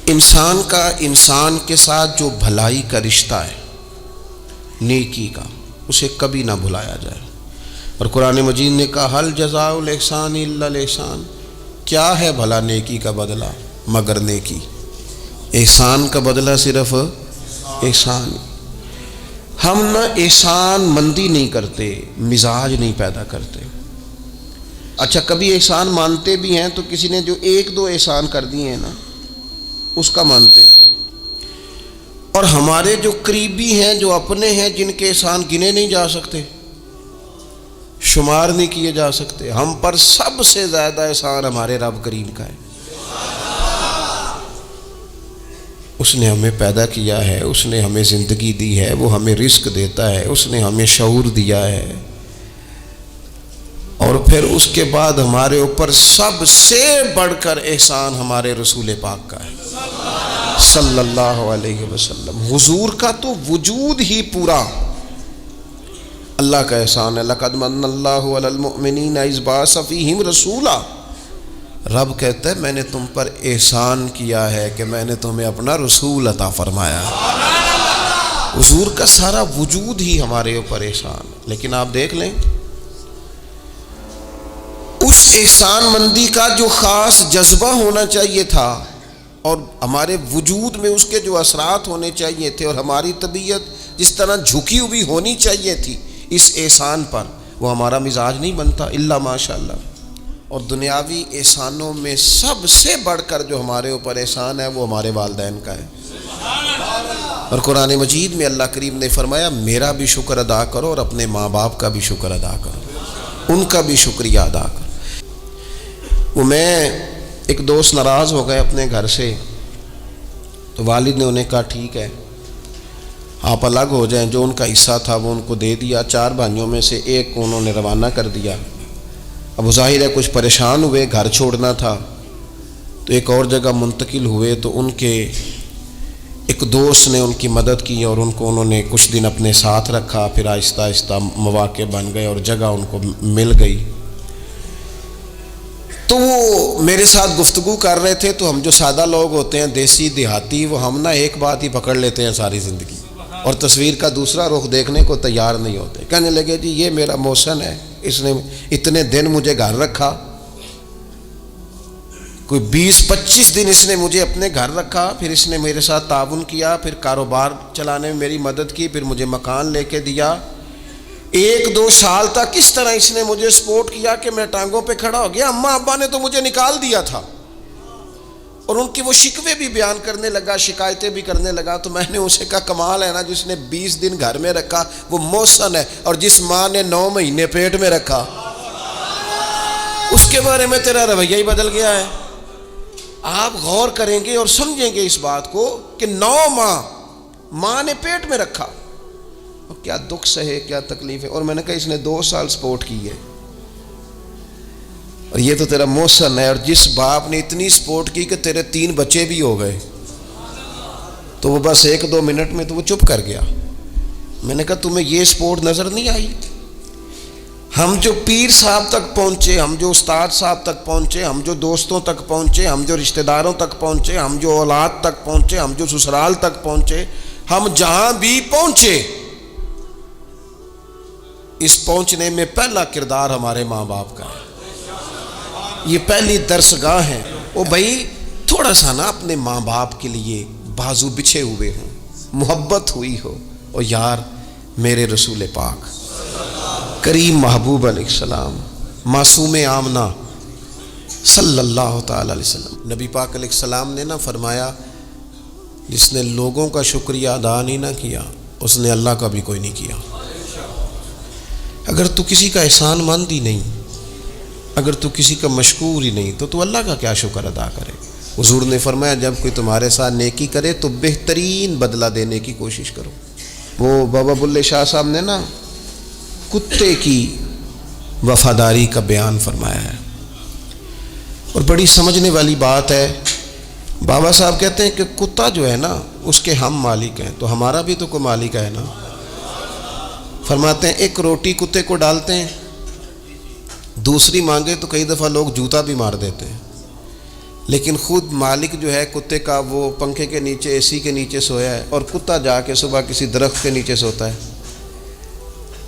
انسان کا انسان کے ساتھ جو بھلائی کا رشتہ ہے، نیکی کا، اسے کبھی نہ بھلایا جائے۔ اور قرآن مجید نے کہا حل جزاء الاحسان الا الاحسان، کیا ہے بھلا نیکی کا بدلہ مگر نیکی۔ احسان کا بدلہ صرف احسان۔ ہم نہ احسان مندی نہیں کرتے، مزاج نہیں پیدا کرتے۔ اچھا کبھی احسان مانتے بھی ہیں تو کسی نے جو ایک دو احسان کر دیے ہیں نا اس کا مانتے ہیں، اور ہمارے جو قریبی ہیں جو اپنے ہیں جن کے احسان گنے نہیں جا سکتے، شمار نہیں کیے جا سکتے، ہم پر سب سے زیادہ احسان ہمارے رب کریم کا ہے۔ اس نے ہمیں پیدا کیا ہے، اس نے ہمیں زندگی دی ہے، وہ ہمیں رزق دیتا ہے، اس نے ہمیں شعور دیا ہے، اور پھر اس کے بعد ہمارے اوپر سب سے بڑھ کر احسان ہمارے رسول پاک کا ہے صلی اللہ علیہ وسلم۔ حضور کا تو وجود ہی پورا اللہ کا احسان ہے۔ لقد من اللہ علی المؤمنین اذ بعث فیہم رسولا، رب کہتا ہے میں نے تم پر احسان کیا ہے کہ میں نے تمہیں اپنا رسول عطا فرمایا۔ حضور کا سارا وجود ہی ہمارے اوپر احسان ہے۔ لیکن آپ دیکھ لیں اس احسان مندی کا جو خاص جذبہ ہونا چاہیے تھا اور ہمارے وجود میں اس کے جو اثرات ہونے چاہیے تھے، اور ہماری طبیعت جس طرح جھکی ہوئی ہونی چاہیے تھی اس احسان پر، وہ ہمارا مزاج نہیں بنتا الا ماشاء اللہ۔ اور دنیاوی احسانوں میں سب سے بڑھ کر جو ہمارے اوپر احسان ہے وہ ہمارے والدین کا ہے۔ اور قرآن مجید میں اللہ کریم نے فرمایا میرا بھی شکر ادا کرو اور اپنے ماں باپ کا بھی شکر ادا کرو، ان کا بھی شکریہ ادا کرو۔ وہ میں ایک دوست ناراض ہو گئے اپنے گھر سے، تو والد نے انہیں کہا ٹھیک ہے آپ الگ ہو جائیں، جو ان کا حصہ تھا وہ ان کو دے دیا۔ 4 بھائیوں میں سے ایک کو انہوں نے روانہ کر دیا۔ اب وہ ظاہر ہے کچھ پریشان ہوئے، گھر چھوڑنا تھا تو ایک اور جگہ منتقل ہوئے، تو ان کے ایک دوست نے ان کی مدد کی اور ان کو انہوں نے کچھ دن اپنے ساتھ رکھا، پھر آہستہ آہستہ مواقع بن گئے اور جگہ ان کو مل گئی۔ تو وہ میرے ساتھ گفتگو کر رہے تھے، تو ہم جو سادہ لوگ ہوتے ہیں دیسی دیہاتی، وہ ہم نہ ایک بات ہی پکڑ لیتے ہیں ساری زندگی، اور تصویر کا دوسرا رخ دیکھنے کو تیار نہیں ہوتے۔ کہنے لگے جی یہ میرا محسن ہے، اس نے اتنے دن مجھے گھر رکھا، کوئی 20-25 دن اس نے مجھے اپنے گھر رکھا، پھر اس نے میرے ساتھ تعاون کیا، پھر کاروبار چلانے میں میری مدد کی، پھر مجھے مکان لے کے دیا۔ 1-2 سال تک اس طرح اس نے مجھے سپورٹ کیا کہ میں ٹانگوں پہ کھڑا ہو گیا۔ اماں ابا نے تو مجھے نکال دیا تھا، اور ان کی وہ شکوے بھی بیان کرنے لگا، شکایتیں بھی کرنے لگا۔ تو میں نے اسے کہا کمال ہے نا، جس نے 20 دن گھر میں رکھا وہ محسن ہے، اور جس ماں نے 9 مہینے پیٹ میں رکھا اس کے بارے میں تیرا رویہ ہی بدل گیا ہے۔ آپ غور کریں گے اور سمجھیں گے اس بات کو کہ 9 ماں نے پیٹ میں رکھا، اور کیا دکھ سہے، کیا تکلیف ہے۔ اور میں نے کہا اس نے 2 سال سپورٹ کی ہے، اور یہ تو تیرا محسن ہے، اور جس باپ نے اتنی سپورٹ کی کہ تیرے 3 بچے بھی ہو گئے، تو وہ بس 1-2 منٹ میں تو وہ چپ کر گیا۔ میں نے کہا تمہیں یہ سپورٹ نظر نہیں آئی؟ ہم جو پیر صاحب تک پہنچے، ہم جو استاد صاحب تک پہنچے، ہم جو دوستوں تک پہنچے، ہم جو رشتہ داروں تک پہنچے، ہم جو اولاد تک پہنچے، ہم جو سسرال تک پہنچے، ہم جہاں بھی پہنچے، اس پہنچنے میں پہلا کردار ہمارے ماں باپ کا ہے۔ یہ پہلی درسگاہ ہے۔ وہ بھائی تھوڑا سا نا اپنے ماں باپ کے لیے بازو بچھے ہوئے ہوں، محبت ہوئی ہو، اور یار میرے رسول پاک کریم محبوب علیہ السلام، معصوم آمنہ صلی اللہ تعالی علیہ وسلم، نبی پاک علیہ السلام نے نہ فرمایا جس نے لوگوں کا شکریہ ادا نہیں نہ کیا اس نے اللہ کا بھی کوئی نہیں کیا۔ اگر تو کسی کا احسان مند ہی نہیں، اگر تو کسی کا مشکور ہی نہیں، تو اللہ کا کیا شکر ادا کرے۔ حضور نے فرمایا جب کوئی تمہارے ساتھ نیکی کرے تو بہترین بدلہ دینے کی کوشش کرو۔ وہ بابا بلے شاہ صاحب نے نا کتے کی وفاداری کا بیان فرمایا ہے، اور بڑی سمجھنے والی بات ہے۔ بابا صاحب کہتے ہیں کہ کتا جو ہے نا اس کے ہم مالک ہیں، تو ہمارا بھی تو کوئی مالک ہے نا۔ فرماتے ہیں ایک روٹی کتے کو ڈالتے ہیں، دوسری مانگے تو کئی دفعہ لوگ جوتا بھی مار دیتے ہیں۔ لیکن خود مالک جو ہے کتے کا وہ پنکھے کے نیچے اے سی کے نیچے سویا ہے، اور کتا جا کے صبح کسی درخت کے نیچے سوتا ہے،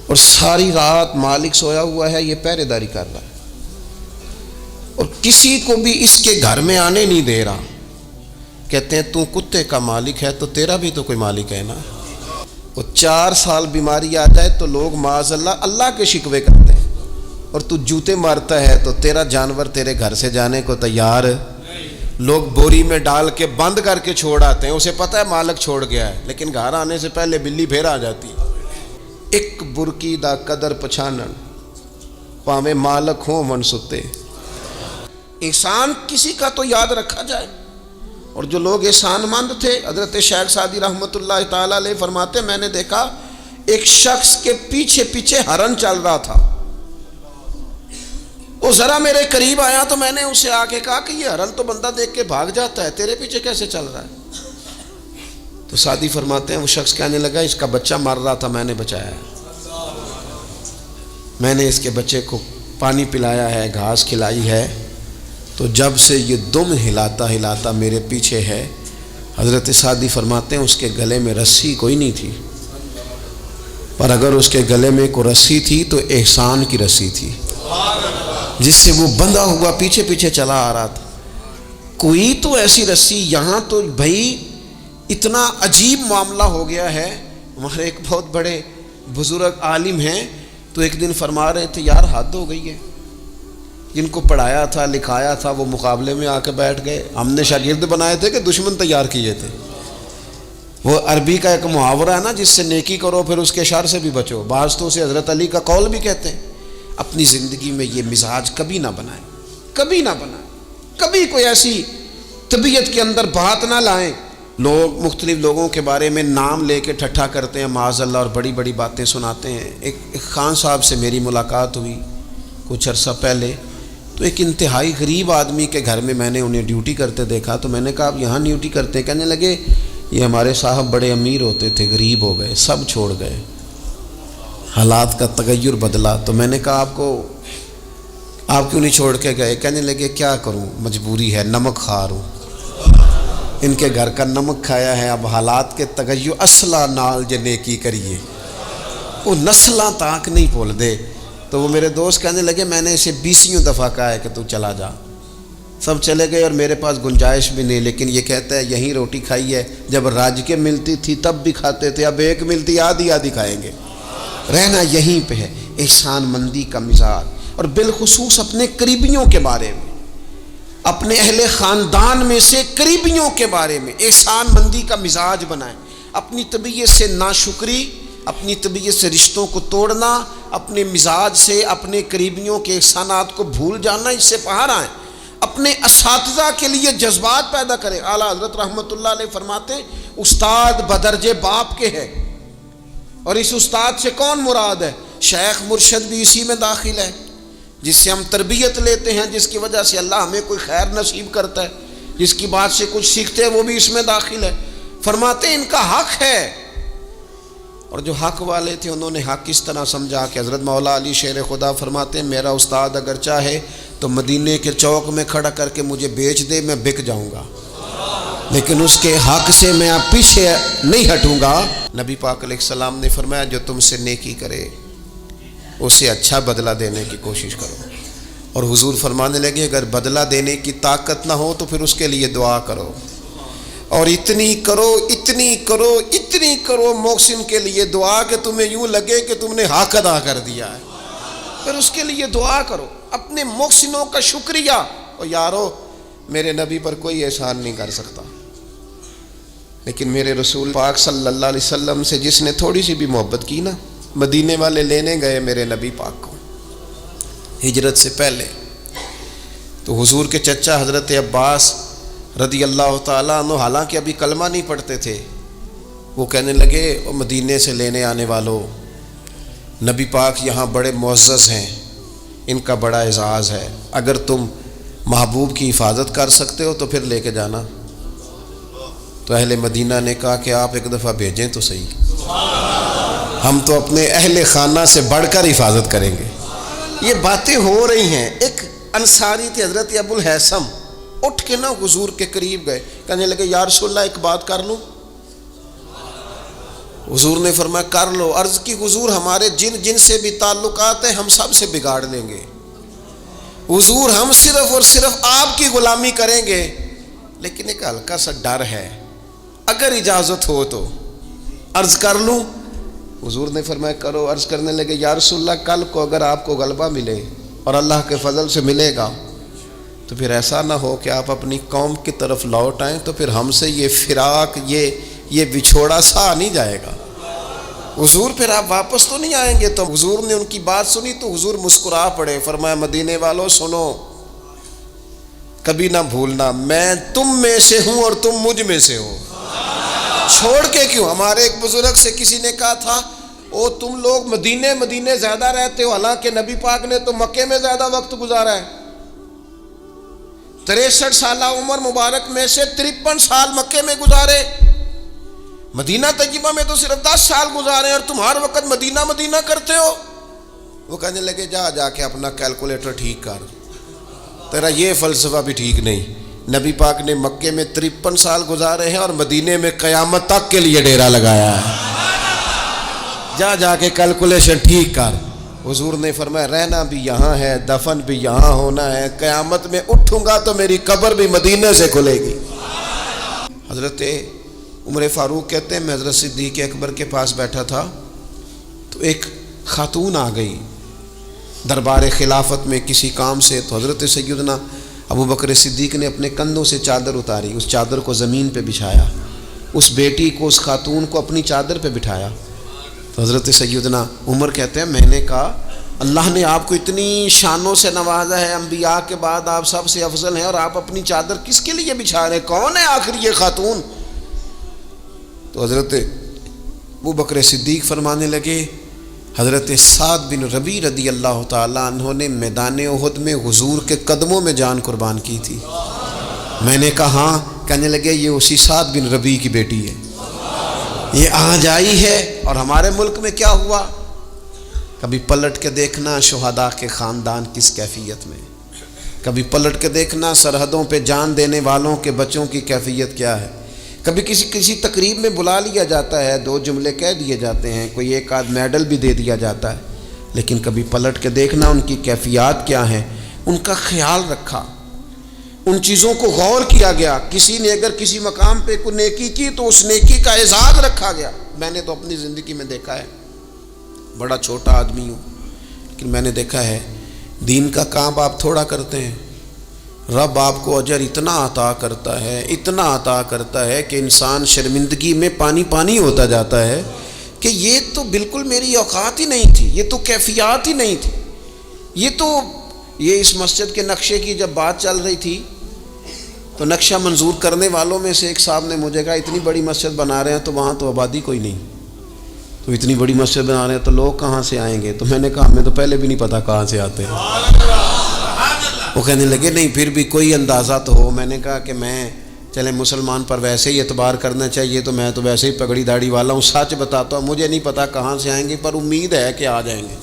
اور ساری رات مالک سویا ہوا ہے، یہ پہرے داری کر رہا ہے، اور کسی کو بھی اس کے گھر میں آنے نہیں دے رہا۔ کہتے ہیں تو کتے کا مالک ہے تو تیرا بھی تو کوئی مالک ہے نا۔ وہ 4 سال بیماری آ جائے تو لوگ معاذ اللہ اللہ کے شکوے کرتے ہیں، اور تو جوتے مارتا ہے تو تیرا جانور تیرے گھر سے جانے کو تیار۔ لوگ بوری میں ڈال کے بند کر کے چھوڑ آتے ہیں، اسے پتہ ہے مالک چھوڑ گیا ہے، لیکن گھر آنے سے پہلے بلی پھر آ جاتی ہے۔ ایک برکی دا قدر پچھانن پاویں مالک ہوں من ستے۔ احسان کسی کا تو یاد رکھا جائے، اور جو لوگ احسان مند تھے، حضرت شیخ سعدی رحمۃ اللہ تعالی علیہ فرماتے میں نے دیکھا ایک شخص کے پیچھے پیچھے ہرن چل رہا تھا، وہ ذرا میرے قریب آیا تو میں نے اسے آ کے کہا کہ یہ ہرن تو بندہ دیکھ کے بھاگ جاتا ہے، تیرے پیچھے کیسے چل رہا ہے؟ تو سعدی فرماتے ہیں وہ شخص کہنے لگا اس کا بچہ مر رہا تھا، میں نے بچایا ہے، میں نے اس کے بچے کو پانی پلایا ہے، گھاس کھلائی ہے، تو جب سے یہ دم ہلاتا ہلاتا میرے پیچھے ہے۔ حضرت سعدی فرماتے ہیں اس کے گلے میں رسی کوئی نہیں تھی، پر اگر اس کے گلے میں کوئی رسی تھی تو احسان کی رسی تھی، جس سے وہ بندھا ہوا پیچھے پیچھے چلا آ رہا تھا۔ کوئی تو ایسی رسی، یہاں تو بھائی اتنا عجیب معاملہ ہو گیا ہے۔ ہمارے ایک بہت بڑے بزرگ عالم ہیں، تو ایک دن فرما رہے تھے یار حد ہو گئی ہے، جن کو پڑھایا تھا لکھایا تھا وہ مقابلے میں آ کے بیٹھ گئے، ہم نے شاگرد بنائے تھے کہ دشمن تیار کیے تھے۔ وہ عربی کا ایک محاورہ ہے نا، جس سے نیکی کرو پھر اس کے شر سے بھی بچو، بعض تو اسے حضرت علی کا قول بھی کہتے ہیں۔ اپنی زندگی میں یہ مزاج کبھی نہ بنائیں، کبھی نہ بنائیں، کبھی کوئی ایسی طبیعت کے اندر بات نہ لائیں۔ لوگ مختلف لوگوں کے بارے میں نام لے کے ٹھٹھا کرتے ہیں معاذ اللہ، اور بڑی بڑی باتیں سناتے ہیں۔ ایک خان صاحب سے میری ملاقات ہوئی کچھ عرصہ پہلے، تو ایک انتہائی غریب آدمی کے گھر میں میں نے انہیں ڈیوٹی کرتے دیکھا، تو میں نے کہا آپ یہاں ڈیوٹی کرتے ہیں؟ کہنے لگے یہ ہمارے صاحب بڑے امیر ہوتے تھے، غریب ہو گئے، سب چھوڑ گئے، حالات کا تغیر بدلا۔ تو میں نے کہا آپ کیوں نہیں چھوڑ کے گئے؟ کہنے لگے کیا کروں، مجبوری ہے، نمک خار ہوں، ان کے گھر کا نمک کھایا ہے، اب حالات کے تغیر اصلہ نال جے نیکی کریے، وہ نسلاں تاک نہیں بھول دے۔ تو وہ میرے دوست کہنے لگے میں نے اسے 20 دفعہ کہا ہے کہ تو چلا جا، سب چلے گئے اور میرے پاس گنجائش بھی نہیں، لیکن یہ کہتا ہے یہیں روٹی کھائی ہے، جب راج کے ملتی تھی تب بھی کھاتے تھے، اب ایک ملتی آدھی آدھی کھائیں گے، رہنا یہیں پہ ہے۔ احسان مندی کا مزاج، اور بالخصوص اپنے قریبیوں کے بارے میں، اپنے اہل خاندان میں سے قریبیوں کے بارے میں احسان مندی کا مزاج بنائیں۔ اپنی طبیعت سے ناشکری، اپنی طبیعت سے رشتوں کو توڑنا، اپنے مزاج سے اپنے قریبیوں کے احسانات کو بھول جانا، اس سے باہر آئیں۔ اپنے اساتذہ کے لیے جذبات پیدا کریں۔ اعلیٰ حضرت رحمۃ اللہ علیہ فرماتے ہیں استاد بدرجے باپ کے ہے، اور اس استاد سے کون مراد ہے؟ شیخ مرشد بھی اسی میں داخل ہے، جس سے ہم تربیت لیتے ہیں، جس کی وجہ سے اللہ ہمیں کوئی خیر نصیب کرتا ہے، جس کی بات سے کچھ سیکھتے ہیں، وہ بھی اس میں داخل ہے۔ فرماتے ہیں ان کا حق ہے، اور جو حق والے تھے انہوں نے حق اس طرح سمجھا کہ حضرت مولا علی شیر خدا فرماتے ہیں میرا استاد اگر چاہے تو مدینے کے چوک میں کھڑا کر کے مجھے بیچ دے، میں بک جاؤں گا، لیکن اس کے حق سے میں پیچھے نہیں ہٹوں گا۔ نبی پاک علیہ السلام نے فرمایا جو تم سے نیکی کرے اسے اچھا بدلہ دینے کی کوشش کرو، اور حضور فرمانے لگے اگر بدلہ دینے کی طاقت نہ ہو تو پھر اس کے لیے دعا کرو، اور اتنی کرو اتنی کرو اتنی کرو محسن کے لیے دعا کہ تمہیں یوں لگے کہ تم نے حق ادا کر دیا ہے، پھر اس کے لیے دعا کرو، اپنے محسنوں کا شکریہ۔ اور یارو میرے نبی پر کوئی احسان نہیں کر سکتا، لیکن میرے رسول پاک صلی اللہ علیہ وسلم سے جس نے تھوڑی سی بھی محبت کی نا، مدینے والے لینے گئے میرے نبی پاک کو ہجرت سے پہلے، تو حضور کے چچا حضرت عباس رضی اللہ تعالیٰ عنہ حالانکہ ابھی کلمہ نہیں پڑھتے تھے، وہ کہنے لگے او مدینے سے لینے آنے والوں، نبی پاک یہاں بڑے معزز ہیں، ان کا بڑا اعزاز ہے، اگر تم محبوب کی حفاظت کر سکتے ہو تو پھر لے کے جانا۔ تو اہل مدینہ نے کہا کہ آپ ایک دفعہ بھیجیں تو صحیح، ہم تو اپنے اہل خانہ سے بڑھ کر حفاظت کریں گے۔ یہ باتیں ہو رہی ہیں۔ ایک انصاری تھے حضرت ابو الحیثم اٹھ کے نا حضور کے قریب گئے, کہنے لگے یا رسول اللہ ایک بات کر لوں؟ حضور نے فرمایا کر لو. عرض کی حضور ہمارے جن سے بھی تعلقات ہیں ہم سب سے بگاڑ لیں گے حضور, ہم صرف اور صرف آپ کی غلامی کریں گے, لیکن ایک ہلکا سا ڈر ہے, اگر اجازت ہو تو عرض کر لوں؟ حضور نے فرمایا کرو. عرض کرنے لگے یا رسول اللہ کل کو اگر آپ کو غلبہ ملے اور اللہ کے فضل سے ملے گا تو پھر ایسا نہ ہو کہ آپ اپنی قوم کی طرف لوٹ آئیں تو پھر ہم سے یہ فراق یہ بچھوڑا سا نہیں جائے گا. حضور پھر آپ واپس تو نہیں آئیں گے؟ تو حضور نے ان کی بات سنی تو حضور مسکرا پڑے, فرمایا مدینے والوں سنو, کبھی نہ بھولنا میں تم میں سے ہوں اور تم مجھ میں سے ہو. چھوڑ کے کیوں؟ ہمارے ایک بزرگ سے کسی نے کہا تھا او تم لوگ مدینے زیادہ رہتے ہو, حالانکہ نبی پاک نے تو مکے میں زیادہ وقت گزارا ہے. 63 سالہ عمر مبارک میں سے 53 سال مکے میں گزارے, مدینہ طیبہ میں تو صرف 10 سال گزارے اور تم ہر وقت مدینہ کرتے ہو. وہ کہنے لگے جا کے اپنا کیلکولیٹر ٹھیک کر, تیرا یہ فلسفہ بھی ٹھیک نہیں. نبی پاک نے مکے میں 53 سال گزارے ہیں اور مدینے میں قیامت تک کے لیے ڈیرا لگایا ہے. جا کے کیلکولیشن ٹھیک کر. حضور نے فرمایا رہنا بھی یہاں ہے, دفن بھی یہاں ہونا ہے, قیامت میں اٹھوں گا تو میری قبر بھی مدینے سے کھلے گی. حضرت عمر فاروق کہتے ہیں میں حضرت صدیق اکبر کے پاس بیٹھا تھا تو ایک خاتون آ گئی دربار خلافت میں کسی کام سے. تو حضرت سیدنا ابو بکر صدیق نے اپنے کندھوں سے چادر اتاری, اس چادر کو زمین پہ بچھایا, اس بیٹی کو, اس خاتون کو اپنی چادر پہ بٹھایا. تو حضرت سیدنا عمر کہتے ہیں میں نے کہا اللہ نے آپ کو اتنی شانوں سے نوازا ہے, انبیاء کے بعد آپ سب سے افضل ہیں اور آپ اپنی چادر کس کے لیے بچھا رہے ہیں؟ کون ہے آخر یہ خاتون؟ تو حضرت ابو بکر صدیق فرمانے لگے حضرت سعد بن ربیع رضی اللہ تعالیٰ عنہ نے میدان احد میں حضور کے قدموں میں جان قربان کی تھی. میں نے کہا ہاں. کہنے لگے یہ اسی سعد بن ربیع کی بیٹی ہے, یہ آج آئی ہے. اور ہمارے ملک میں کیا ہوا, کبھی پلٹ کے دیکھنا شہداء کے خاندان کس کیفیت میں, کبھی پلٹ کے دیکھنا سرحدوں پہ جان دینے والوں کے بچوں کی کیفیت کیا ہے. کبھی کسی تقریب میں بلا لیا جاتا ہے, 2 جملے کہہ دیے جاتے ہیں, کوئی ایک آدھ میڈل بھی دے دیا جاتا ہے, لیکن کبھی پلٹ کے دیکھنا ان کی کیفیات کیا ہیں, ان کا خیال رکھا, ان چیزوں کو غور کیا گیا. کسی نے اگر کسی مقام پہ کوئی نیکی کی تو اس نیکی کا اعزاز رکھا گیا. میں نے تو اپنی زندگی میں دیکھا ہے, بڑا چھوٹا آدمی ہوں لیکن میں نے دیکھا ہے دین کا کام آپ تھوڑا کرتے ہیں, رب آپ کو اجر اتنا عطا کرتا ہے کہ انسان شرمندگی میں پانی ہوتا جاتا ہے کہ یہ تو بالکل میری اوقات ہی نہیں تھی, یہ تو کیفیات ہی نہیں تھی. یہ اس مسجد کے نقشے کی جب بات چل رہی تھی تو نقشہ منظور کرنے والوں میں سے ایک صاحب نے مجھے کہا اتنی بڑی مسجد بنا رہے ہیں تو وہاں تو آبادی کوئی نہیں, تو اتنی بڑی مسجد بنا رہے ہیں تو لوگ کہاں سے آئیں گے؟ تو میں نے کہا ہمیں تو پہلے بھی نہیں پتا کہاں سے آتے ہیں. وہ کہنے لگے نہیں پھر بھی کوئی اندازہ تو ہو. میں نے کہا کہ میں چلیں مسلمان پر ویسے ہی اعتبار کرنا چاہیے, تو میں تو ویسے ہی پگڑی داڑھی والا ہوں, سچ بتاتا ہوں مجھے نہیں پتا کہاں سے آئیں گے پر امید ہے کہ آ جائیں گے.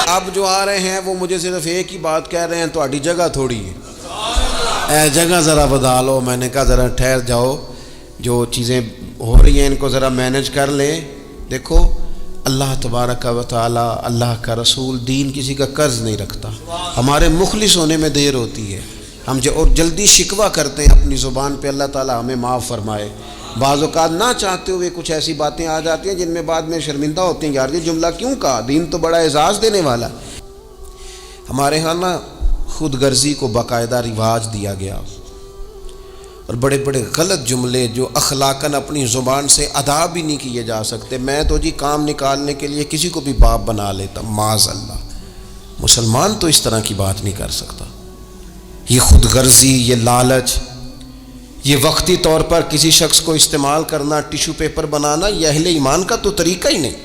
اب جو آ رہے ہیں وہ مجھے صرف ایک ہی بات کہہ رہے ہیں تہاڈی جگہ تھوڑی ہے, جگہ ذرا بتا لو. میں نے کہا ذرا ٹھہر جاؤ, جو چیزیں ہو رہی ہیں ان کو ذرا مینج کر لیں. دیکھو اللہ تبارک و تعالی, اللہ کا رسول, دین کسی کا قرض نہیں رکھتا. ہمارے مخلص ہونے میں دیر ہوتی ہے, ہم اور جلدی شکوہ کرتے ہیں اپنی زبان پہ. اللہ تعالی ہمیں معاف فرمائے. بعض اوقات نہ چاہتے ہوئے کچھ ایسی باتیں آ جاتی ہیں جن میں بعد میں شرمندہ ہوتے ہیں, یار یہ جملہ کیوں کہا, دین تو بڑا اعزاز دینے والا. ہمارے ہاں نا خود غرضی کو باقاعدہ رواج دیا گیا اور بڑے بڑے غلط جملے جو اخلاقاً اپنی زبان سے ادا بھی نہیں کیے جا سکتے. میں تو جی کام نکالنے کے لیے کسی کو بھی باپ بنا لیتا, معاذ اللہ. مسلمان تو اس طرح کی بات نہیں کر سکتا. یہ خود غرضی, یہ لالچ, یہ وقتی طور پر کسی شخص کو استعمال کرنا, ٹیشو پیپر بنانا, یہ اہل ایمان کا تو طریقہ ہی نہیں.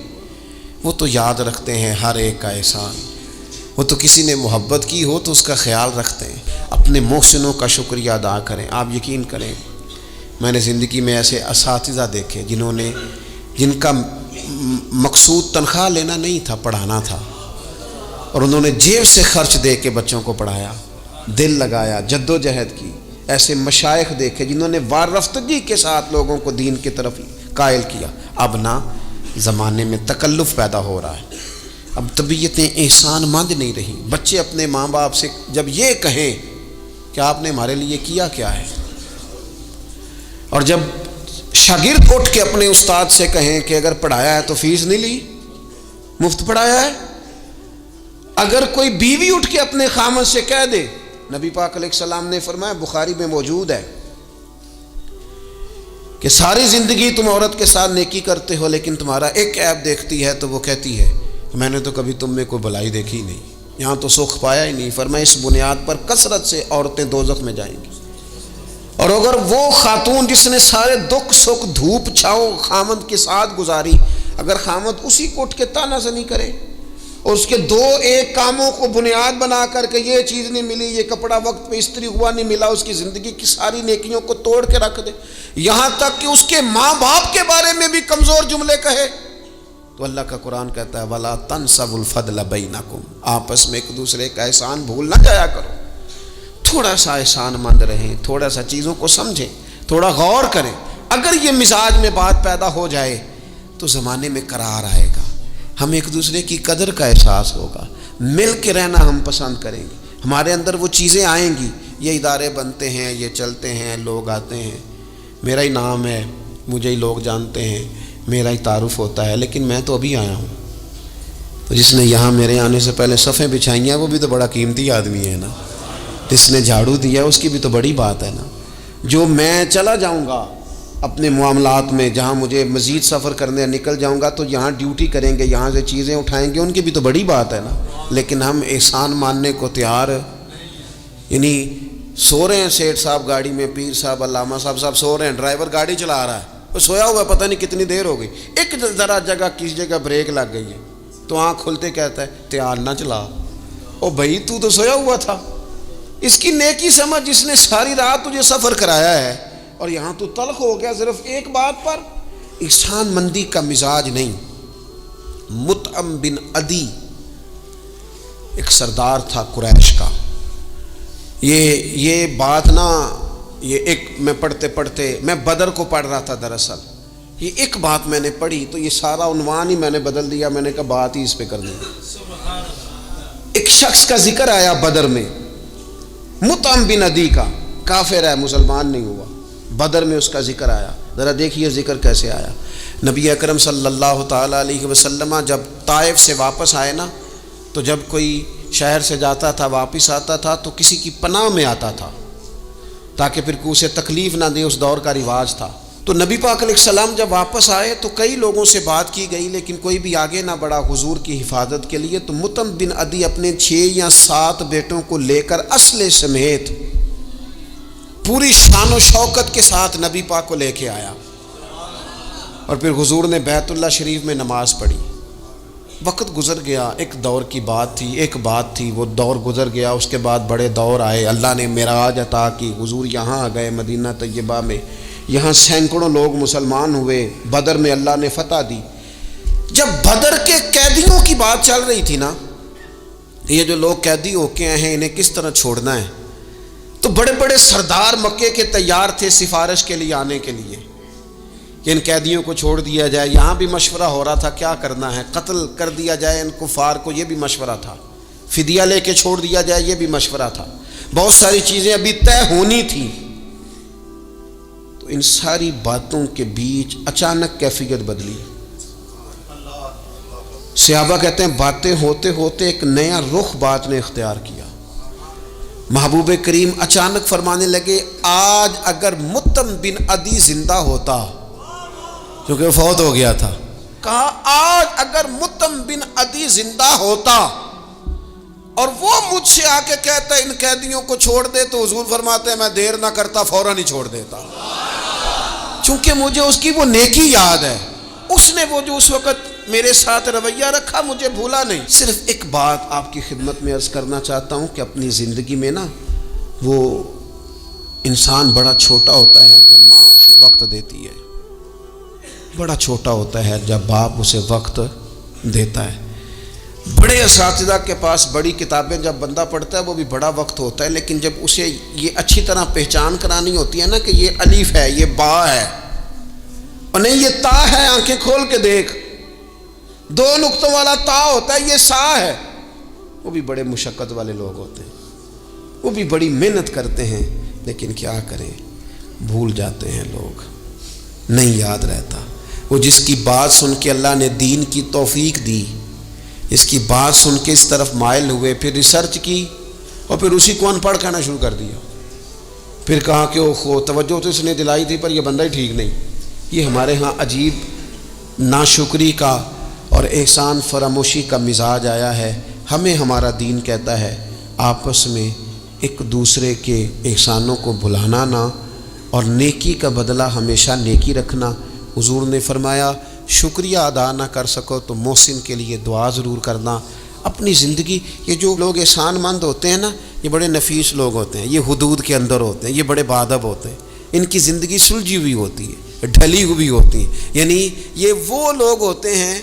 وہ تو یاد رکھتے ہیں ہر ایک کا احسان, وہ تو کسی نے محبت کی ہو تو اس کا خیال رکھتے ہیں, اپنے محسنوں کا شکریہ ادا کریں. آپ یقین کریں میں نے زندگی میں ایسے اساتذہ دیکھے جن کا مقصود تنخواہ لینا نہیں تھا, پڑھانا تھا, اور انہوں نے جیب سے خرچ دے کے بچوں کو پڑھایا. دل لگایا، جد و جہد کی. ایسے مشائخ دیکھے جنہوں نے وارفتگی کے ساتھ لوگوں کو دین کی طرف قائل کیا. اب نہ زمانے میں تکلف پیدا ہو رہا ہے، اب طبیعتیں احسان مند نہیں رہی. بچے اپنے ماں باپ سے جب یہ کہیں کہ آپ نے ہمارے لیے کیا کیا ہے، اور جب شاگرد اٹھ کے اپنے استاد سے کہیں کہ اگر پڑھایا ہے تو فیس نہیں لی، مفت پڑھایا ہے. اگر کوئی بیوی اٹھ کے اپنے خامد سے کہہ دے، نبی پاک علیہ السلام نے فرمایا، بخاری میں موجود ہے، کہ ساری زندگی تم عورت کے ساتھ نیکی کرتے ہو لیکن تمہارا ایک عیب دیکھتی ہے تو وہ کہتی ہے میں نے تو کبھی تم میں کوئی بھلائی دیکھی نہیں، یہاں تو سکھ پایا ہی نہیں. فرمایا اس بنیاد پر کثرت سے عورتیں دوزخ میں جائیں گی. اور اگر وہ خاتون جس نے سارے دکھ سکھ دھوپ چھاؤ خامد کے ساتھ گزاری، اگر خامد اسی کو اٹھ کے تانا زنی کرے اور اس کے دو ایک کاموں کو بنیاد بنا کر کے یہ چیز نہیں ملی، یہ کپڑا وقت پہ استری ہوا نہیں ملا، اس کی زندگی کی ساری نیکیوں کو توڑ کے رکھ دے، یہاں تک کہ اس کے ماں باپ کے بارے میں بھی کمزور جملے کہے، تو اللہ کا قرآن کہتا ہے وَلَا تَنْسَبُوا الْفَضْلَ بَيْنَكُمْ، آپس میں ایک دوسرے کا احسان بھول نہ جایا کرو. تھوڑا سا احسان مند رہیں، تھوڑا سا چیزوں کو سمجھیں، تھوڑا غور کریں. اگر یہ مزاج میں بات پیدا ہو جائے تو زمانے میں قرار آئے گا، ہم ایک دوسرے کی قدر کا احساس ہوگا، مل کے رہنا ہم پسند کریں گے، ہمارے اندر وہ چیزیں آئیں گی. یہ ادارے بنتے ہیں، یہ چلتے ہیں، لوگ آتے ہیں، میرا ہی نام ہے، مجھے ہی لوگ جانتے ہیں، میرا ہی تعارف ہوتا ہے، لیکن میں تو ابھی آیا ہوں. تو جس نے یہاں میرے آنے سے پہلے صفیں بچھائی ہیں وہ بھی تو بڑا قیمتی آدمی ہے نا، جس نے جھاڑو دیا اس کی بھی تو بڑی بات ہے نا. جو میں چلا جاؤں گا اپنے معاملات میں، جہاں مجھے مزید سفر کرنے نکل جاؤں گا تو یہاں ڈیوٹی کریں گے، یہاں سے چیزیں اٹھائیں گے، ان کی بھی تو بڑی بات ہے نا. لیکن ہم احسان ماننے کو تیار، یعنی سو رہے ہیں سیٹھ صاحب گاڑی میں، پیر صاحب علامہ صاحب سو رہے ہیں، ڈرائیور گاڑی چلا رہا ہے، وہ سویا ہوا ہے، پتہ نہیں کتنی دیر ہو گئی، ایک ذرا جگہ کسی جگہ بریک لگ گئی ہے تو آنکھ کھلتے کہتا ہے تیار نہ چلا. او بھائی تو سویا ہوا تھا. اس کی نیکی سمجھ جس نے ساری رات تجھے سفر کرایا ہے اور یہاں تو تلخ ہو گیا صرف ایک بات پر. احسان مندی کا مزاج نہیں. مطعم بن عدی ایک سردار تھا قریش کا. یہ بات نا، یہ ایک میں پڑھتے میں بدر کو پڑھ رہا تھا دراصل، یہ ایک بات میں نے پڑھی تو یہ سارا عنوان ہی میں نے بدل دیا. میں نے کہا بات ہی اس پہ کرنی. ایک شخص کا ذکر آیا بدر میں، مطعم بن عدی کا، کافر ہے، مسلمان نہیں ہوا، بدر میں اس کا ذکر آیا. ذرا دیکھیے ذکر کیسے آیا. نبی اکرم صلی اللہ تعالیٰ علیہ وسلم جب طائف سے واپس آئے نا، تو جب کوئی شہر سے جاتا تھا واپس آتا تھا تو کسی کی پناہ میں آتا تھا تاکہ پھر کوئی اسے تکلیف نہ دے، اس دور کا رواج تھا. تو نبی پاک علیہ السلام جب واپس آئے تو کئی لوگوں سے بات کی گئی لیکن کوئی بھی آگے نہ بڑھا حضور کی حفاظت کے لیے. تو مطعم بن عدی اپنے 6 یا 7 بیٹوں کو لے کر اسلحے سمیت پوری شان و شوکت کے ساتھ نبی پاک کو لے کے آیا اور پھر حضور نے بیت اللہ شریف میں نماز پڑھی. وقت گزر گیا، ایک دور کی بات تھی، وہ دور گزر گیا. اس کے بعد بڑے دور آئے، اللہ نے معراج عطا کی، حضور یہاں آ گئے مدینہ طیبہ میں، یہاں سینکڑوں لوگ مسلمان ہوئے، بدر میں اللہ نے فتح دی. جب بدر کے قیدیوں کی بات چل رہی تھی نا، یہ جو لوگ قیدی ہو کے آئے ہیں انہیں کس طرح چھوڑنا ہے، تو بڑے بڑے سردار مکے کے تیار تھے سفارش کے لیے آنے کے لیے کہ ان قیدیوں کو چھوڑ دیا جائے. یہاں بھی مشورہ ہو رہا تھا کیا کرنا ہے، قتل کر دیا جائے ان کفار کو، یہ بھی مشورہ تھا، فدیہ لے کے چھوڑ دیا جائے، یہ بھی مشورہ تھا. بہت ساری چیزیں ابھی طے ہونی تھی. تو ان ساری باتوں کے بیچ اچانک کیفیت بدلی. صحابہ کہتے ہیں باتیں ہوتے ہوتے ایک نیا رخ بات نے اختیار کیا. محبوب کریم اچانک فرمانے لگے آج اگر مطعم بن عدی زندہ ہوتا، کیونکہ وہ فوت ہو گیا تھا، کہا آج اگر مطعم بن عدی زندہ ہوتا اور وہ مجھ سے آ کے کہتا ان قیدیوں کو چھوڑ دے، تو حضور فرماتے ہیں میں دیر نہ کرتا، فوراً ہی چھوڑ دیتا. چونکہ مجھے اس کی وہ نیکی یاد ہے، اس نے وہ جو اس وقت میرے ساتھ رویہ رکھا مجھے بھولا نہیں. صرف ایک بات آپ کی خدمت میں عرض کرنا چاہتا ہوں کہ اپنی زندگی میں نا وہ انسان بڑا چھوٹا ہوتا ہے جب ماں اسے وقت دیتی ہے، بڑا چھوٹا ہوتا ہے جب باپ اسے وقت دیتا ہے. بڑے اساتذہ کے پاس بڑی کتابیں جب بندہ پڑھتا ہے وہ بھی بڑا وقت ہوتا ہے، لیکن جب اسے یہ اچھی طرح پہچان کرانی ہوتی ہے نا کہ یہ الف ہے، یہ با ہے، اور نہیں یہ تا ہے، آنکھیں کھول کے دیکھ، 2 نقطوں والا تا ہوتا ہے، یہ سا ہے، وہ بھی بڑے مشقت والے لوگ ہوتے ہیں، وہ بھی بڑی محنت کرتے ہیں، لیکن کیا کریں، بھول جاتے ہیں لوگ، نہیں یاد رہتا۔ وہ جس کی بات سن کے اللہ نے دین کی توفیق دی، اس کی بات سن کے اس طرف مائل ہوئے، پھر ریسرچ کی اور پھر اسی کو ان پڑھ کہنا شروع کر دیا، پھر کہا کہ اوہ توجہ تو اس نے دلائی تھی پر یہ بندہ ہی ٹھیک نہیں۔ یہ ہمارے ہاں عجیب ناشکری کا اور احسان فراموشی کا مزاج آیا ہے۔ ہمیں ہمارا دین کہتا ہے آپس میں ایک دوسرے کے احسانوں کو بھلانا نہ، اور نیکی کا بدلہ ہمیشہ نیکی رکھنا۔ حضور نے فرمایا شکریہ ادا نہ کر سکو تو محسن کے لیے دعا ضرور کرنا۔ اپنی زندگی، یہ جو لوگ احسان مند ہوتے ہیں نا، یہ بڑے نفیس لوگ ہوتے ہیں، یہ حدود کے اندر ہوتے ہیں، یہ بڑے باادب ہوتے ہیں، ان کی زندگی سلجھی ہوئی ہوتی ہے، ڈھلی ہوئی ہوتی ہے، یعنی یہ وہ لوگ ہوتے ہیں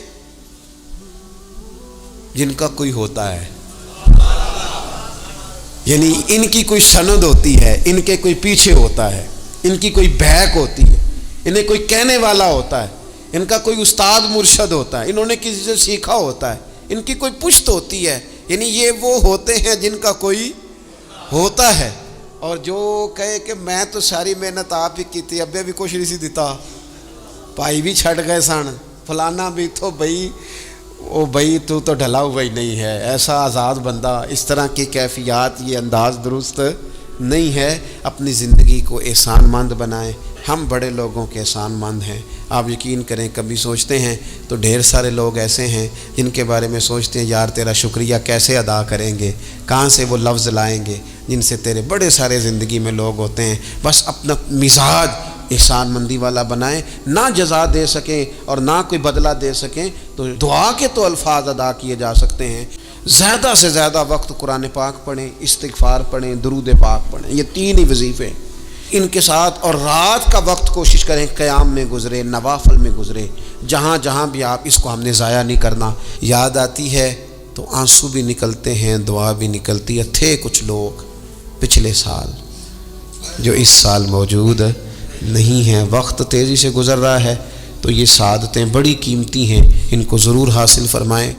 جن کا کوئی ہوتا ہے، یعنی ان کی کوئی سند ہوتی ہے، ان کے کوئی پیچھے ہوتا ہے، ان کی کوئی بہک ہوتی ہے، انہیں کوئی کہنے والا ہوتا ہے، ان کا کوئی استاد مرشد ہوتا ہے، انہوں نے کسی سے سیکھا ہوتا ہے، ان کی کوئی پشت ہوتی ہے، یعنی یہ وہ ہوتے ہیں جن کا کوئی ہوتا ہے۔ اور جو کہے کہ میں تو ساری محنت آپ ہی کی تھی، ابے بھی کچھ نہیں سی دیتا، پائی بھی چھٹ گئے سن، فلانا بھی تو بھائی او بھائی تو ڈھلا ہوا ہی نہیں ہے، ایسا آزاد بندہ، اس طرح کی کیفیات، یہ انداز درست نہیں ہے۔ اپنی زندگی کو احسان مند بنائیں۔ ہم بڑے لوگوں کے احسان مند ہیں، آپ یقین کریں کبھی سوچتے ہیں تو ڈھیر سارے لوگ ایسے ہیں جن کے بارے میں سوچتے ہیں یار تیرا شکریہ کیسے ادا کریں گے، کہاں سے وہ لفظ لائیں گے جن سے تیرے بڑے سارے زندگی میں لوگ ہوتے ہیں۔ بس اپنا مزاج احسان مندی والا بنائیں، نہ جزا دے سکیں اور نہ کوئی بدلہ دے سکیں تو دعا کے تو الفاظ ادا کیے جا سکتے ہیں۔ زیادہ سے زیادہ وقت قرآن پاک پڑھیں، استغفار پڑھیں، درود پاک پڑھیں، یہ 3 ہی وظیفے ان کے ساتھ، اور رات کا وقت کوشش کریں قیام میں گزرے، نوافل میں گزرے، جہاں جہاں بھی آپ، اس کو ہم نے ضائع نہیں کرنا۔ یاد آتی ہے تو آنسو بھی نکلتے ہیں، دعا بھی نکلتی ہے۔ تھے کچھ لوگ پچھلے سال جو اس سال موجود نہیں ہیں، وقت تیزی سے گزر رہا ہے، تو یہ سعادتیں بڑی قیمتی ہیں، ان کو ضرور حاصل فرمائیں۔